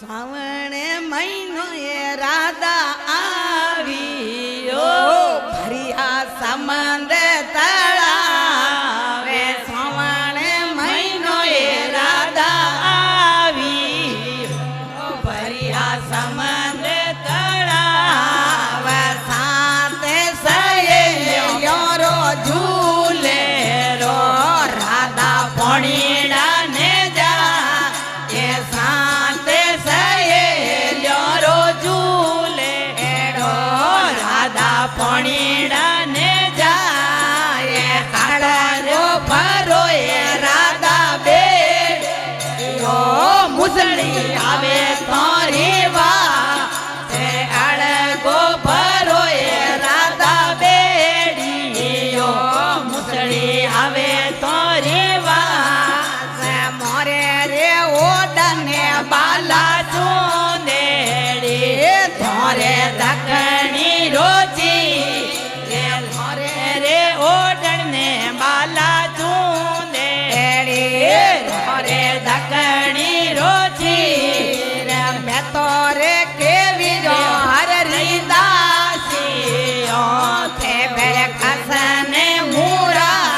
શ્રાવણે મહિનો એ રાધા આવ્યો ભરિયા સમંદ તળાવે શ્રાવણે મહિનો એ રાધા આવ્યો ભરિયા સમંદ તળાવે સાતે સયેલ્યો રો ઝૂલે રો રાધા પણીડા ને જા એ સાતે સયેલ્યો રો ઝૂલે રો રાધા પણીડા ને જાય કાળો ભરો એ રાધા બેડ ઓ મુસળી આવે તારી વા તે અળગો ભરો એ રાધા બેડી ઓ મુસળી આવે તારી વા મોરે રે ઓડને બાલા ચૂંદેડી ધોરે દકણી રોજી રે મોરે રે ઓડને બાલા ચૂંદેડી ધોરે દકણી રોજી રે મેં તો રે કેવી જો હરી દાસી ઓ તે બેરે ખસને મુરા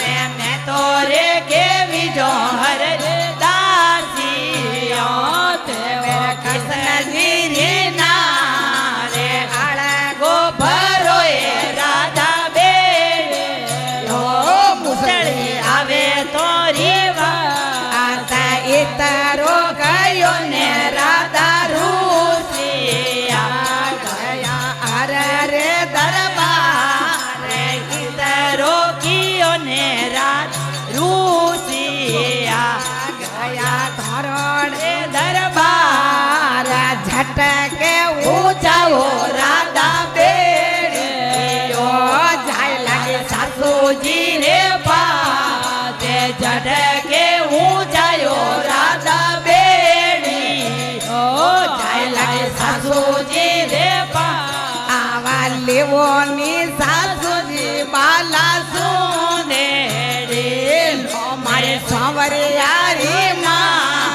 રે મેં તો રે કેવી જો હરી દાસી ઓ તે બેરે ખસને રે ના રે અળગો ભરો એ રાધા બેડ ઓ મુસળી આવે તો રીવા ઇતરો ગયો ને રાધા રૂસિયા ગયા અર રે દરબાર ઇતરો કિયો ને રાધા રૂસિયા ગયા ધોરણ દરબાર ઝટકે ઊંચાઓ રાધા બેડીઓ જાય લાગે સાસુજી રે પાતે ઝટકે ઊંચાયો રાધા બેડી ઓ જાય લાગે સાસુજી રે પા આવા લેવોની સાસુજી બાલા સુંદેડી લો મારે સાવરિયારી માં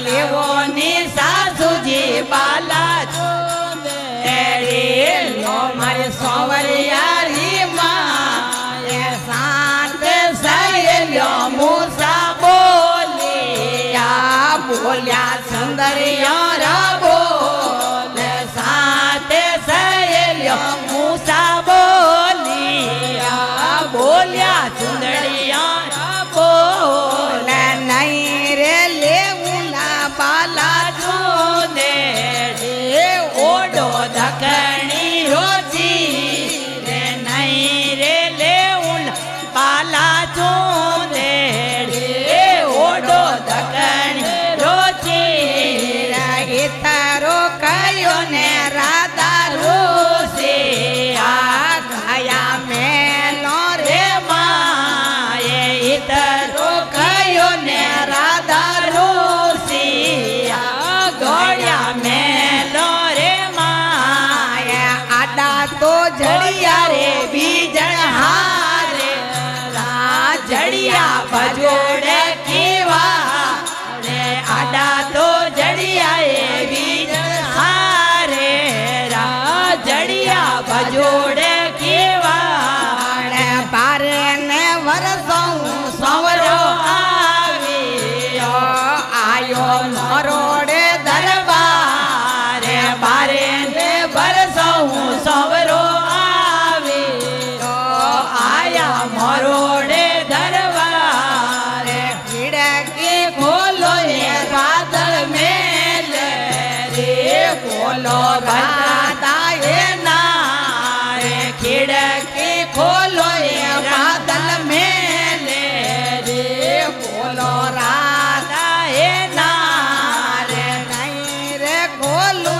લેવોની સાસુજી બાલા સુંદેડી લો મારે સાવરિયારી માં એ સાતે સયેલ્યો મુસા બોલિયા બોલ્યા સુંદરિયો રબો સાતે સયેલ્યો મુસા બોલિયા બોલ્યા સુંદરિયો રબો નહીં રે લેવુલા બાલા જોને ઓડો ધકણી રોજી રે નહીં રે લેવુલા બાલા જોને ઓડો ધકણી રોજી રે તારો કયો ને રાધા રોસી આ ગયા મેલો રે માએ ઇતરો કયો ને રાધા રોસી આ ગોળ્યા મેલો રે માએ આડા તો જડિયા રે બીજણ હારે રા જડિયા ભજોડે કેવા રે આડા તો જડિયા એ બીજણ હારે રા જડિયા ભજોડે કેવા રે બારે ને વરસો સવરો આવ્યો આયો મરોડે દરબારે બારે ને વરસો સવરો આવ્યો આયા મરોડે દરબારે ખિડકી ખોલો એ વાદળ મેલ રે ખોલો રાધા એ ના રે ખિડકી ખોલો એ વાદળ મેલ રે ખોલો રાધા એ ના રે નહીં રે ખોલો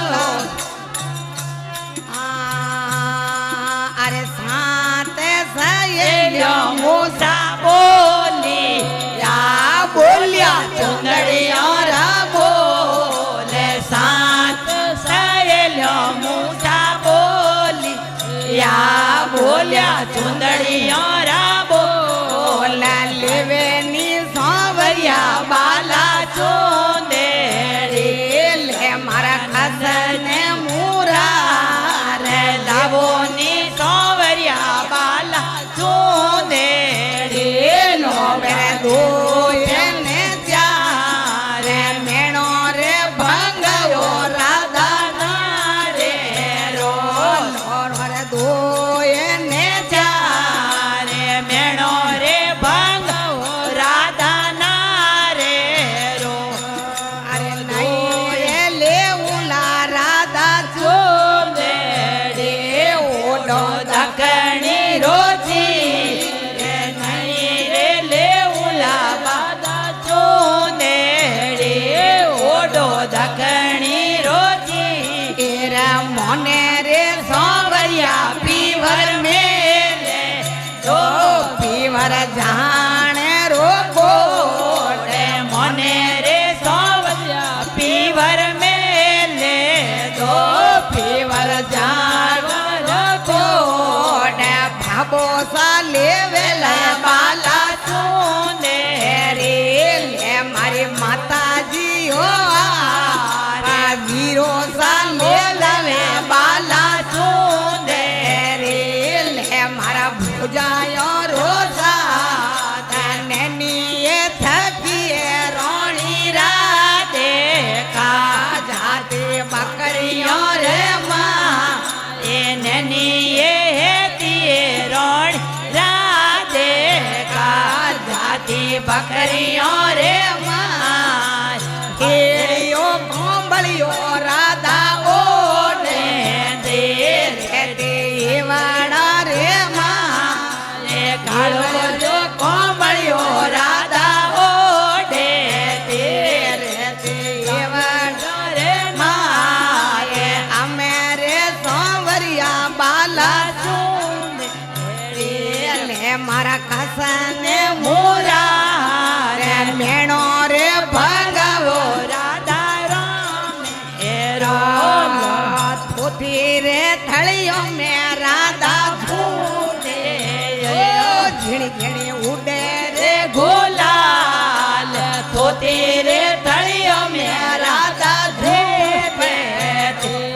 અરે સાતે સયેલ્યો મુસા બોલી યા બોલ્યા ચુંદડિયો રા બોલે સાત સયેલ્યો કસને મુરા રે લાવો ની સોવરિયા બાલા ચૂંદેડી નો બે દોયે ને ત્યારે મેણો રે ભંગયો રાધા ના રે રો રે દોયે ને ત્યારે મેણો રે ભંગયો રાધા ના રે રો અરે નહીં લેવું લા રાધા ચૂંદેડી ઓડો દકણી રોજી નહીં રે લેવું લા બાદા ચૂંદેડી ઓડો દકણી રોજી એરા મોને રે સોવરિયા પીવર મેલે તો પીવર જાણે રોગો રે મોને રે સોવરિયા પીવર મેલે તો પીવર જાણે રોગો ને ભાબો સા લેવેલા બાલા ચૂંદેડી લે મારી માતાજી હો આ વીરો સા લેવે બાલા ચૂંદેડી લે મારા ભુજાયો રોજા તને એ થકી રોણી રાતે કા જાતે બકરીઓ રે માં એ નની એ હેતી રોણી રાતે કા જાતે બકરીઓ રે માં કેળીઓ કોંબળીઓ રાધા ઓને દે રે વાડા રે માં એ કાળો જો કોંબળીઓ રાધા ઓડે દે રે વાડા રે માં એ અમે રે સોવરિયા બાલા ચૂંદેડી લે મારા કસને મુરા રે મેણો રે ભગવો રાધા રામ એ થોતી રે થળિયો મે રાધા ધૂને ઝીણી ઝીણી ઉડે રે ગોલાલ થોતી રે થળિયો મે રાધા ધૂને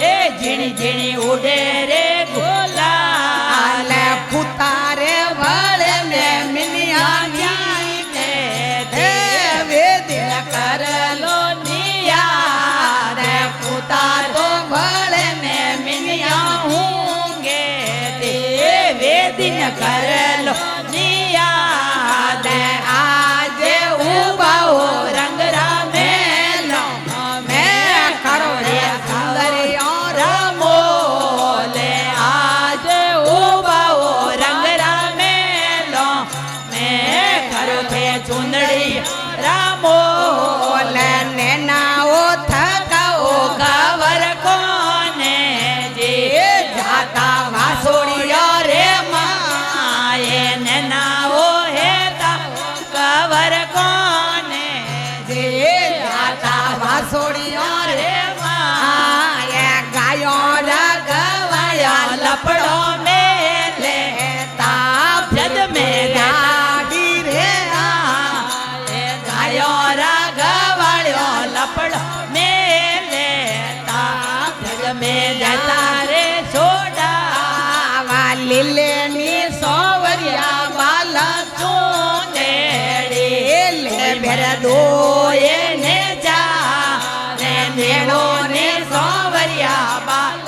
એ ઝીણી ઝીણી ઉડે રે ગોલાલ પુતારે વળે ને મિનિયાની ને વેદિન કરલો નિયા રે પુતા તો વળે ને મિનિયા હુંગે તે વેદિન કરલો નિયા દે આજે ઉબાઓ રંગ રામેલો મેં કરો રે સુંદરિયો રમો લે આજે ઉબાઓ રંગ રામેલો મેં કરો તે ચુંદડી રામો લે નેનાઓ થકાઓ કવર કોને જે જાતા વાસોડિયો રે માએ નેનાઓ હેતા કવર કોને જે જાતા વાસોડિયો રે માએ ગાયો રગવાયા લપડો મેલે તાપ જદ મે ગાડી રે એ ગાયો રગવાળ્યો લપડો મેલે તાપ જદ મે જતા રે છોડા લીલે ની સોવરિયા બાલા ચૂંદેડી લે ભેર દોયે ને જા ને મેળો ને સોવરિયા બાલા